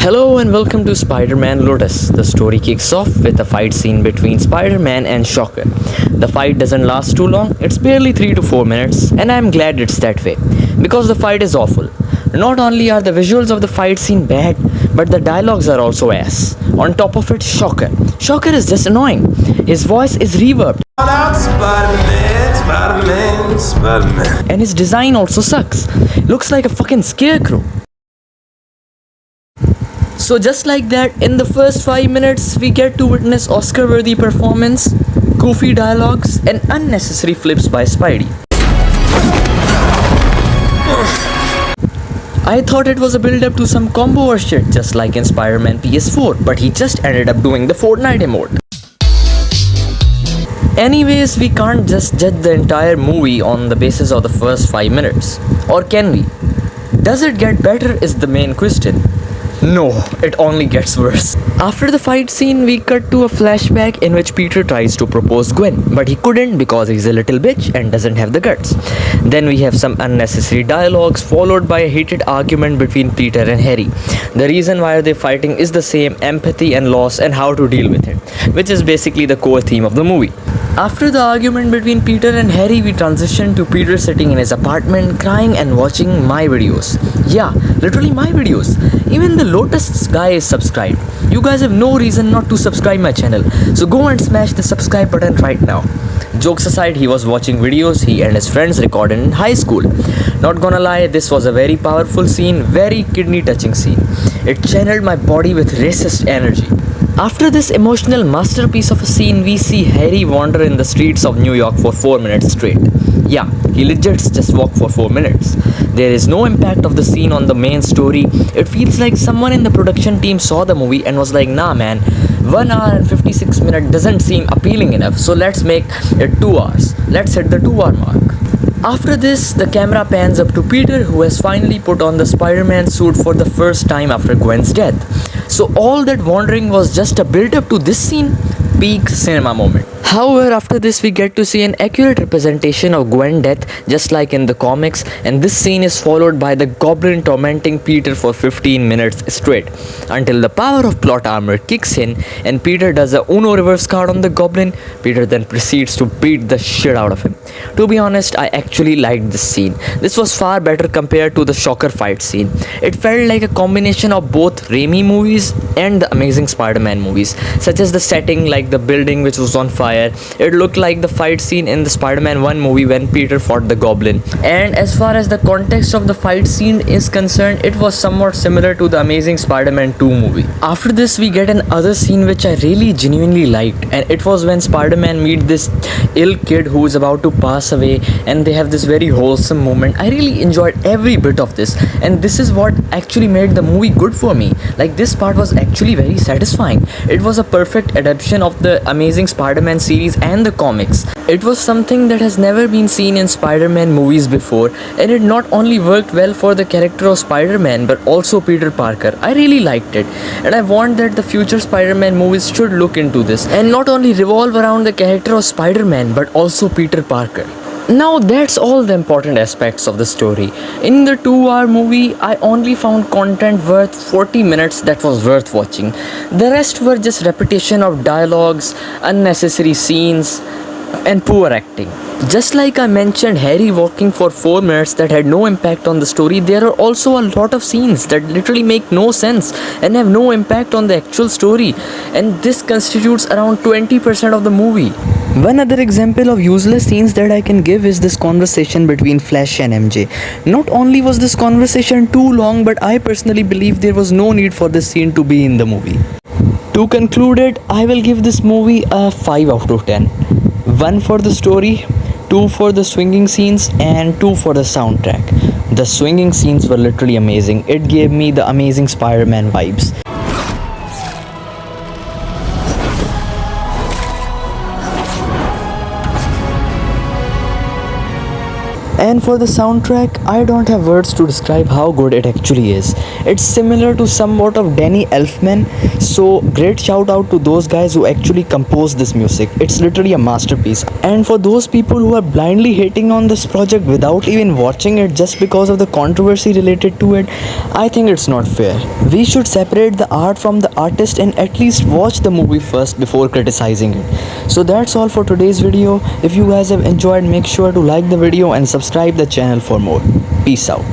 Hello and welcome to Spider-Man Lotus. The story kicks off with a fight scene between Spider-Man and Shocker. The fight doesn't last too long, it's barely 3 to 4 minutes, and I'm glad it's that way because the fight is awful. Not only are the visuals of the fight scene bad, but the dialogues are also ass. On top of it, Shocker. Shocker is just annoying. His voice is reverbed. Spider-Man. And his design also sucks. Looks like a fucking scarecrow. So just like that, in the first 5 minutes, we get to witness Oscar-worthy performance, goofy dialogues, and unnecessary flips by Spidey. I thought it was a build-up to some combo or shit, just like in Spider-Man PS4, but he just ended up doing the Fortnite emote. Anyways, we can't just judge the entire movie on the basis of the first 5 minutes. Or can we? Does it get better is the main question. No, it only gets worse. After the fight scene, we cut to a flashback in which Peter tries to propose Gwen, but he couldn't because he's a little bitch and doesn't have the guts. Then we have some unnecessary dialogues followed by a heated argument between Peter and Harry. The reason why they're fighting is the same: empathy and loss and how to deal with it, which is basically the core theme of the movie. After the argument between Peter and Harry, we transition to Peter sitting in his apartment, crying and watching my videos. Yeah, literally my videos. Even the Lotus guy is subscribed. You guys have no reason not to subscribe my channel, so go and smash the subscribe button right now. Jokes aside, he was watching videos he and his friends recorded in high school. Not gonna lie, this was a very powerful scene, very kidney touching scene. It channeled my body with racist energy. After this emotional masterpiece of a scene, we see Harry wander in the streets of New York for 4 minutes straight. Yeah, he legit just walked for 4 minutes. There is no impact of the scene on the main story. It feels like someone in the production team saw the movie and was like, nah man, 1 hour and 56 minutes doesn't seem appealing enough, so let's make it 2 hours. Let's hit the 2-hour mark. After this, the camera pans up to Peter, who has finally put on the Spider-Man suit for the first time after Gwen's death. So all that wandering was just a build-up to this scene? Peak cinema moment. However, after this we get to see an accurate representation of Gwen's death just like in the comics, and this scene is followed by the goblin tormenting Peter for 15 minutes straight until the power of plot armor kicks in and Peter does a Uno reverse card on the goblin. Peter then proceeds to beat the shit out of him. To be honest, I actually liked this scene. This was far better compared to the Shocker fight scene. It felt like a combination of both Raimi movies and the Amazing Spider-Man movies, such as the setting, like the building which was on fire. It looked like the fight scene in the Spider-Man 1 movie when Peter fought the goblin. And as far as the context of the fight scene is concerned, it was somewhat similar to the Amazing Spider-Man 2 movie. After this, we get another scene which I really genuinely liked, and it was when Spider-Man meets this ill kid who is about to pass away, and they have this very wholesome moment. I really enjoyed every bit of this, and this is what actually made the movie good for me. Like, this part was actually very satisfying. It was a perfect adaptation of the Amazing Spider-Man series and the comics. It was something that has never been seen in Spider-Man movies before, and it not only worked well for the character of Spider-Man but also Peter Parker. I really liked it, and I want that the future Spider-Man movies should look into this and not only revolve around the character of Spider-Man but also Peter Parker. Now that's all the important aspects of the story. In the 2-hour movie, I only found content worth 40 minutes that was worth watching. The rest were just repetition of dialogues, unnecessary scenes, and poor acting. Just like I mentioned Harry walking for 4 minutes that had no impact on the story, there are also a lot of scenes that literally make no sense and have no impact on the actual story, and this constitutes around 20% of the movie. One other example of useless scenes that I can give is this conversation between Flash and MJ. Not only was this conversation too long, but I personally believe there was no need for this scene to be in the movie. To conclude it, I will give this movie a 5 out of 10. 1 for the story, 2 for the swinging scenes, and 2 for the soundtrack. The swinging scenes were literally amazing. It gave me the Amazing Spider-Man vibes. And for the soundtrack, I don't have words to describe how good it actually is. It's similar to somewhat of Danny Elfman, so great shout out to those guys who actually composed this music. It's literally a masterpiece. And for those people who are blindly hating on this project without even watching it just because of the controversy related to it, I think it's not fair. We should separate the art from the artist and at least watch the movie first before criticizing it. So that's all for today's video. If you guys have enjoyed, make sure to like the video and subscribe the channel for more. Peace out.